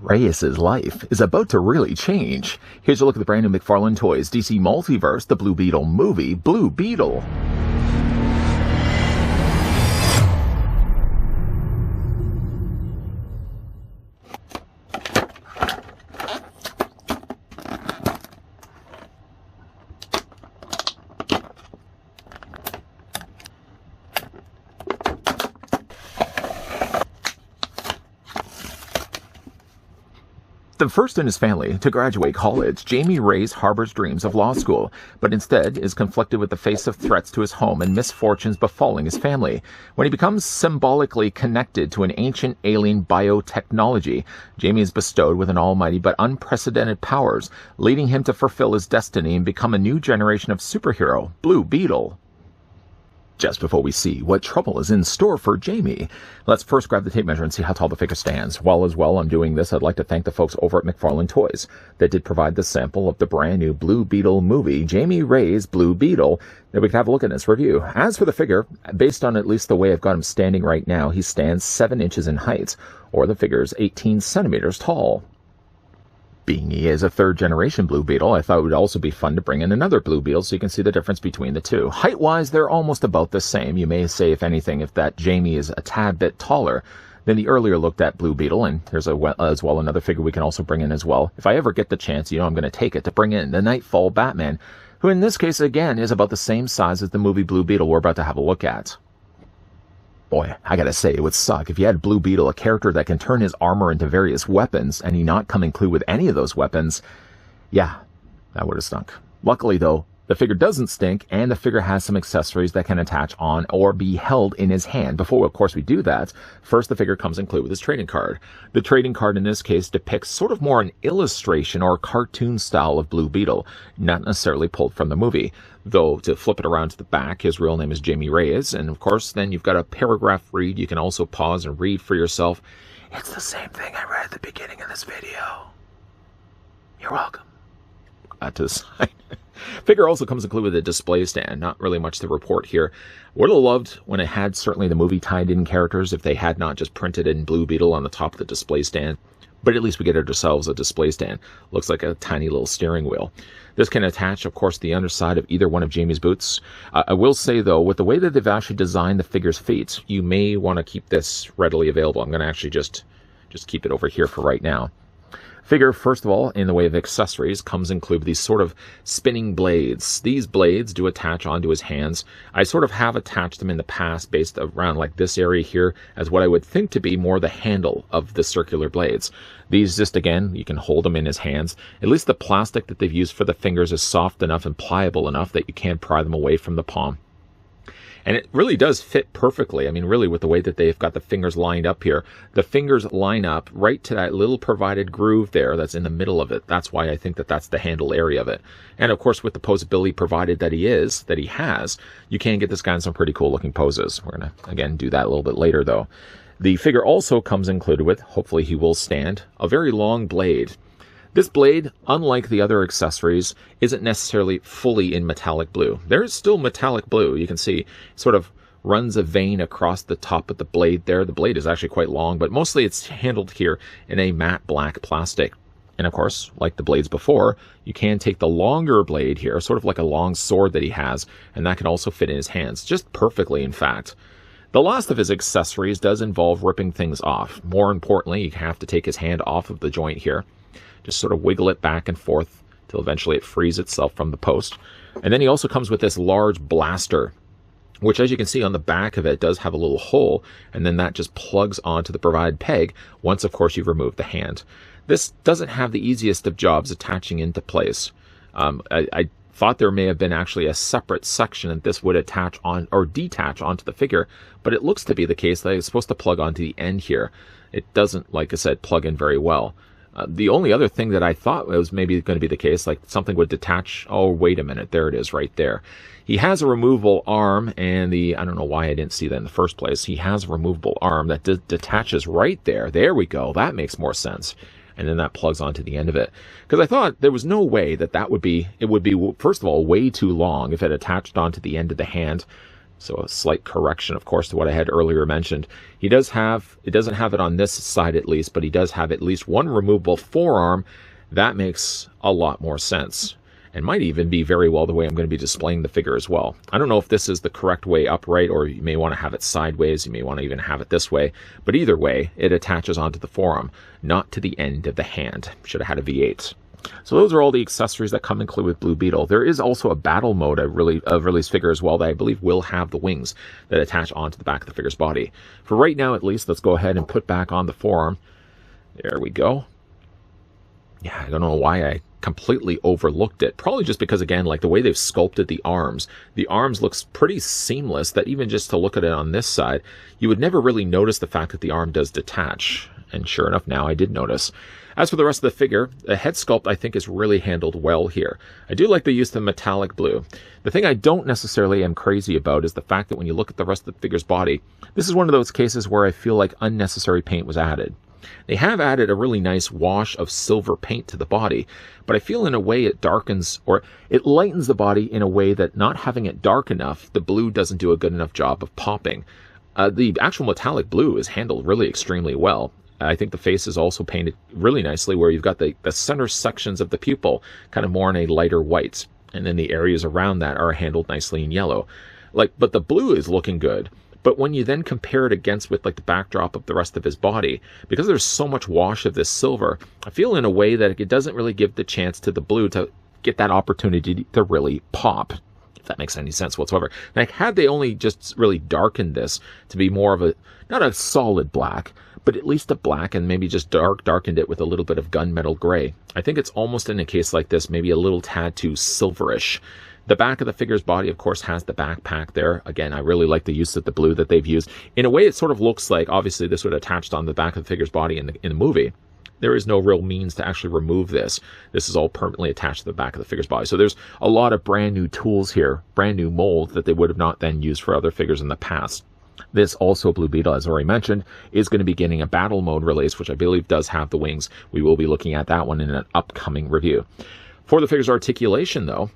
Reyes's life is about to really change. Here's a look at the brand new McFarlane Toys DC Multiverse, the Blue Beetle movie, Blue Beetle. The first in his family to graduate college, Jamie Reyes harbors dreams of law school, but instead is conflicted with the face of threats to his home and misfortunes befalling his family. When he becomes symbolically connected to an ancient alien biotechnology, Jamie is bestowed with an almighty but unprecedented powers, leading him to fulfill his destiny and become a new generation of superhero, Blue Beetle. Just before we see what trouble is in store for Jamie, let's first grab the tape measure and see how tall the figure stands. While I'm doing this, I'd like to thank the folks over at McFarlane Toys that did provide the sample of the brand new Blue Beetle movie, Jamie Reyes' Blue Beetle, that we can have a look at in this review. As for the figure, based on at least the way I've got him standing right now, he stands 7 inches in height, or the figure's 18 centimeters tall. Being he is a third-generation Blue Beetle, I thought it would also be fun to bring in another Blue Beetle so you can see the difference between the two. Height-wise, they're almost about the same. You may say, if anything, if that Jamie is a tad bit taller than the earlier looked at Blue Beetle, and there's as well another figure we can also bring in as well. If I ever get the chance, I'm going to take it to bring in the Nightfall Batman, who in this case, again, is about the same size as the movie Blue Beetle we're about to have a look at. Boy, I gotta say, it would suck if you had Blue Beetle, a character that can turn his armor into various weapons, and he not come include with any of those weapons. Yeah, that would have stunk. Luckily, though, the figure doesn't stink, and the figure has some accessories that can attach on or be held in his hand. Before, of course, we do that, first the figure comes included with his trading card. The trading card in this case depicts sort of more an illustration or cartoon style of Blue Beetle, not necessarily pulled from the movie. Though, to flip it around to the back, his real name is Jamie Reyes, and of course, then you've got a paragraph read. You can also pause and read for yourself. It's the same thing I read at the beginning of this video. You're welcome. To the side. Figure also comes included with a display stand. Not really much to report here. Would have loved when it had certainly the movie tied in characters if they had not just printed in Blue Beetle on the top of the display stand. But at least we get ourselves a display stand. Looks like a tiny little steering wheel. This can attach, of course, the underside of either one of Jamie's boots. I will say, though, with the way that they've actually designed the figure's feet, you may want to keep this readily available. I'm going to actually just keep it over here for right now. Figure, first of all, in the way of accessories, comes included with these sort of spinning blades. These blades do attach onto his hands. I sort of have attached them in the past based around like this area here as what I would think to be more the handle of the circular blades. These just, again, you can hold them in his hands. At least the plastic that they've used for the fingers is soft enough and pliable enough that you can't pry them away from the palm. And it really does fit perfectly. I mean, really, with the way that they've got the fingers lined up here. The fingers line up right to that little provided groove there that's in the middle of it. That's why I think that that's the handle area of it. And, of course, with the posability provided that he has, you can get this guy in some pretty cool-looking poses. We're going to, again, do that a little bit later, though. The figure also comes included with, hopefully he will stand, a very long blade. This blade, unlike the other accessories, isn't necessarily fully in metallic blue. There is still metallic blue. You can see it sort of runs a vein across the top of the blade there. The blade is actually quite long, but mostly it's handled here in a matte black plastic. And of course, like the blades before, you can take the longer blade here, sort of like a long sword that he has, and that can also fit in his hands, just perfectly, in fact. The last of his accessories does involve ripping things off. More importantly, you have to take his hand off of the joint here. Just sort of wiggle it back and forth till eventually it frees itself from the post. And then he also comes with this large blaster, which, as you can see on the back of it, does have a little hole, and then that just plugs onto the provided peg once, of course, you've removed the hand. This doesn't have the easiest of jobs attaching into place. I thought there may have been actually a separate section that this would attach on or detach onto the figure, but it looks to be the case that it's supposed to plug onto the end here. It doesn't, like I said, plug in very well. The only other thing that I thought was maybe going to be the case, like something would detach. Oh, wait a minute. There it is right there. He has a removable arm, and I don't know why I didn't see that in the first place. He has a removable arm that detaches right there. There we go. That makes more sense. And then that plugs onto the end of it. Because I thought there was no way that it would be, first of all, way too long if it attached onto the end of the hand. So a slight correction, of course, to what I had earlier mentioned. He does have, it doesn't have it on this side at least, but he does have at least one removable forearm. That makes a lot more sense, and might even be very well the way I'm going to be displaying the figure as well. I don't know if this is the correct way upright, or you may want to have it sideways. You may want to even have it this way. But either way, it attaches onto the forearm, not to the end of the hand. Should have had a V8. So those are all the accessories that come included with Blue Beetle. There is also a battle mode of release figure as well that I believe will have the wings that attach onto the back of the figure's body. For right now, at least, let's go ahead and put back on the forearm. There we go. Yeah, I don't know why I completely overlooked it. Probably just because, again, like the way they've sculpted the arms looks pretty seamless, that even just to look at it on this side, you would never really notice the fact that the arm does detach. And sure enough, now I did notice. As for the rest of the figure, the head sculpt I think is really handled well here. I do like the use of the metallic blue. The thing I don't necessarily am crazy about is the fact that when you look at the rest of the figure's body, this is one of those cases where I feel like unnecessary paint was added. They have added a really nice wash of silver paint to the body, but I feel in a way it darkens, or it lightens the body in a way that not having it dark enough, the blue doesn't do a good enough job of popping. The actual metallic blue is handled really extremely well. I think the face is also painted really nicely, where you've got the center sections of the pupil kind of more in a lighter white, and then the areas around that are handled nicely in yellow. But the blue is looking good. But when you then compare it against with like the backdrop of the rest of his body, because there's so much wash of this silver, I feel in a way that it doesn't really give the chance to the blue to get that opportunity to really pop, if that makes any sense whatsoever. Like, had they only just really darkened this to be more of a, not a solid black, but at least a black, and maybe just darkened it with a little bit of gunmetal gray, I think it's almost, in a case like this, maybe a little tad too silverish. The back of the figure's body, of course, has the backpack there. Again, I really like the use of the blue that they've used. In a way, it sort of looks like, obviously, this would have attached on the back of the figure's body in the movie. There is no real means to actually remove this. This is all permanently attached to the back of the figure's body. So there's a lot of brand new tools here, brand new molds that they would have not then used for other figures in the past. This also, Blue Beetle, as already mentioned, is going to be getting a battle mode release, which I believe does have the wings. We will be looking at that one in an upcoming review. For the figure's articulation, though,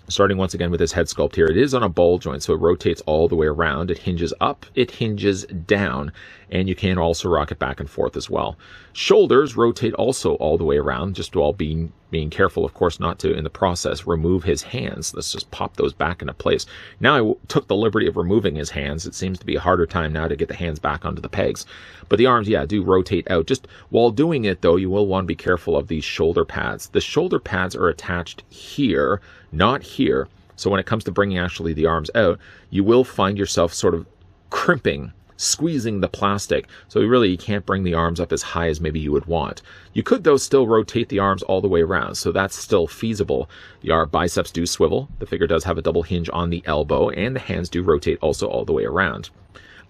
starting once again with this head sculpt here, it is on a ball joint, so it rotates all the way around. It hinges up, it hinges down, and you can also rock it back and forth as well. Shoulders rotate also all the way around, just while being careful, of course, not to, in the process, remove his hands. Let's just pop those back into place. Now I took the liberty of removing his hands. It seems to be a harder time now to get the hands back onto the pegs. But the arms, yeah, do rotate out. Just while doing it, though, you will want to be careful of these shoulder pads. The shoulder pads are attached here, not here. So when it comes to bringing actually the arms out, you will find yourself sort of crimping, squeezing the plastic. So really you can't bring the arms up as high as maybe you would want. You could, though, still rotate the arms all the way around, so that's still feasible. The biceps do swivel. The figure does have a double hinge on the elbow, and the hands do rotate also all the way around.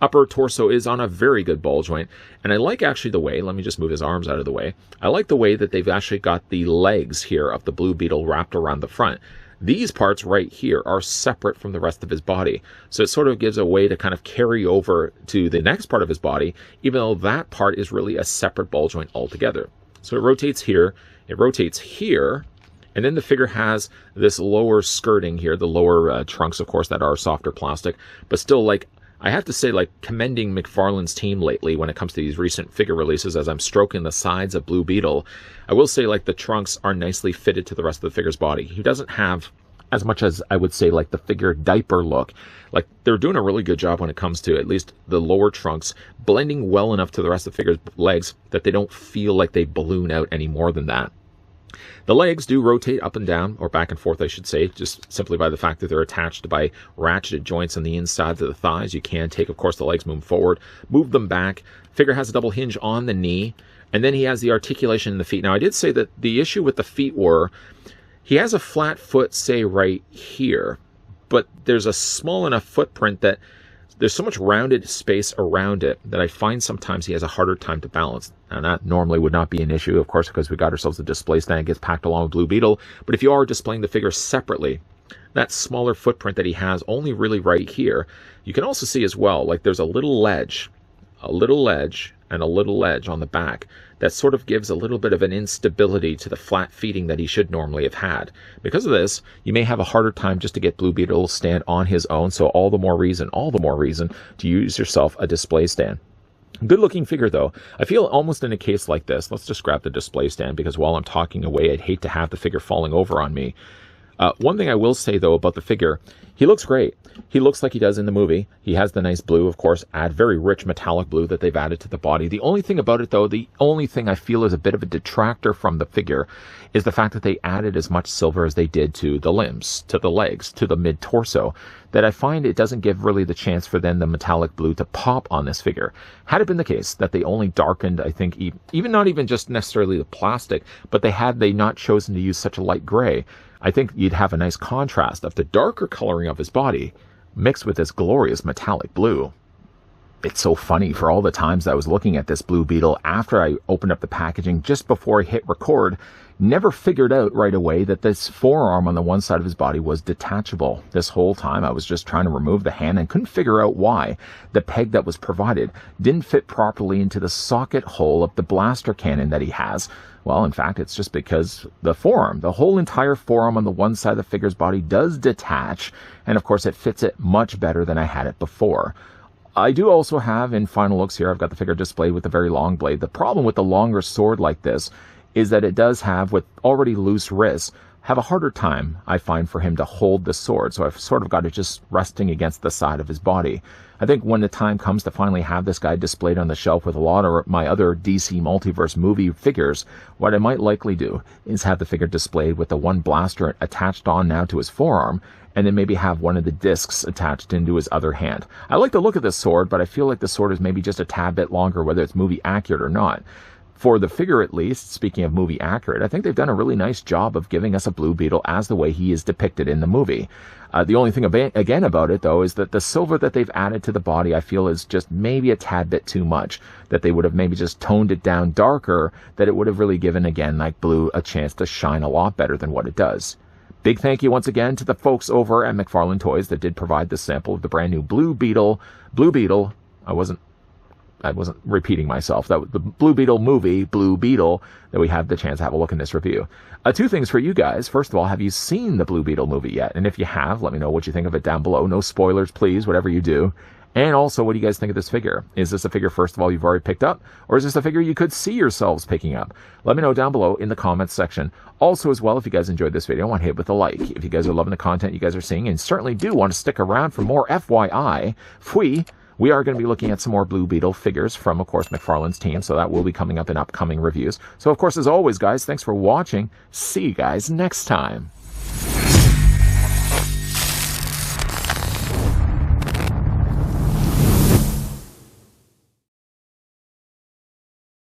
Upper torso is on a very good ball joint, and I like actually the way, let me just move his arms out of the way, I like the way that they've actually got the legs here of the Blue Beetle wrapped around the front. These parts right here are separate from the rest of his body, so it sort of gives a way to kind of carry over to the next part of his body, even though that part is really a separate ball joint altogether. So it rotates here, and then the figure has this lower skirting here, the lower trunks, of course, that are softer plastic, but still, like, I have to say, like, commending McFarlane's team lately when it comes to these recent figure releases as I'm stroking the sides of Blue Beetle. I will say, like, the trunks are nicely fitted to the rest of the figure's body. He doesn't have as much as I would say, like, the figure diaper look. Like, they're doing a really good job when it comes to at least the lower trunks, blending well enough to the rest of the figure's legs that they don't feel like they balloon out any more than that. The legs do rotate up and down, or back and forth, I should say, just simply by the fact that they're attached by ratcheted joints on the insides of the thighs. You can take, of course, the legs, move forward, move them back. Figure has a double hinge on the knee, and then he has the articulation in the feet. Now, I did say that the issue with the feet were, he has a flat foot, say, right here, but there's a small enough footprint that there's so much rounded space around it that I find sometimes he has a harder time to balance. Now, that normally would not be an issue, of course, because we got ourselves a display stand that gets packed along with Blue Beetle. But if you are displaying the figure separately, that smaller footprint that he has only really right here, you can also see as well, like, there's a little ledge, and a little ledge on the back that sort of gives a little bit of an instability to the flat feeding that he should normally have had. Because of this, you may have a harder time just to get Blue Beetle to stand on his own, so all the more reason to use yourself a display stand. Good looking figure though. I feel almost in a case like this, let's just grab the display stand, because while I'm talking away, I'd hate to have the figure falling over on me. One thing I will say though about the figure, he looks great. He looks like he does in the movie. He has the nice blue, of course, very rich metallic blue that they've added to the body. The only thing about it though, the only thing I feel is a bit of a detractor from the figure is the fact that they added as much silver as they did to the limbs, to the legs, to the mid-torso, that I find it doesn't give really the chance for then the metallic blue to pop on this figure. Had it been the case that they only darkened, I think, even not even just necessarily the plastic, but they not chosen to use such a light gray, I think you'd have a nice contrast of the darker coloring of his body mixed with this glorious metallic blue. It's so funny, for all the times I was looking at this Blue Beetle after I opened up the packaging just before I hit record, never figured out right away that this forearm on the one side of his body was detachable. This whole time I was just trying to remove the hand and couldn't figure out why the peg that was provided didn't fit properly into the socket hole of the blaster cannon that he has. Well, in fact, it's just because the forearm, the whole entire forearm on the one side of the figure's body does detach, and of course it fits it much better than I had it before. I do also have, in final looks here, I've got the figure displayed with a very long blade. The problem with the longer sword like this is that it does have, with already loose wrists, have a harder time, I find, for him to hold the sword. So I've sort of got it just resting against the side of his body. I think when the time comes to finally have this guy displayed on the shelf with a lot of my other DC Multiverse movie figures, what I might likely do is have the figure displayed with the one blaster attached on now to his forearm, and then maybe have one of the discs attached into his other hand. I like the look of this sword, but I feel like the sword is maybe just a tad bit longer, whether it's movie accurate or not. For the figure at least, speaking of movie accurate, I think they've done a really nice job of giving us a Blue Beetle as the way he is depicted in the movie. The only thing again about it though is that the silver that they've added to the body I feel is just maybe a tad bit too much. That they would have maybe just toned it down darker, that it would have really given, again, like blue, a chance to shine a lot better than what it does. Big thank you once again to the folks over at McFarlane Toys that did provide this sample of the brand new Blue Beetle. I wasn't repeating myself. That was the Blue Beetle movie, Blue Beetle, that we had the chance to have a look in this review. Two things for you guys. First of all, have you seen the Blue Beetle movie yet? And if you have, let me know what you think of it down below. No spoilers, please, whatever you do. And also, what do you guys think of this figure? Is this a figure, first of all, you've already picked up? Or is this a figure you could see yourselves picking up? Let me know down below in the comments section. Also, as well, if you guys enjoyed this video, I want to hit with a like. If you guys are loving the content you guys are seeing and certainly do want to stick around for more FYI, we are going to be looking at some more Blue Beetle figures from, of course, McFarlane's team. So that will be coming up in upcoming reviews. So, of course, as always, guys, thanks for watching. See you guys next time.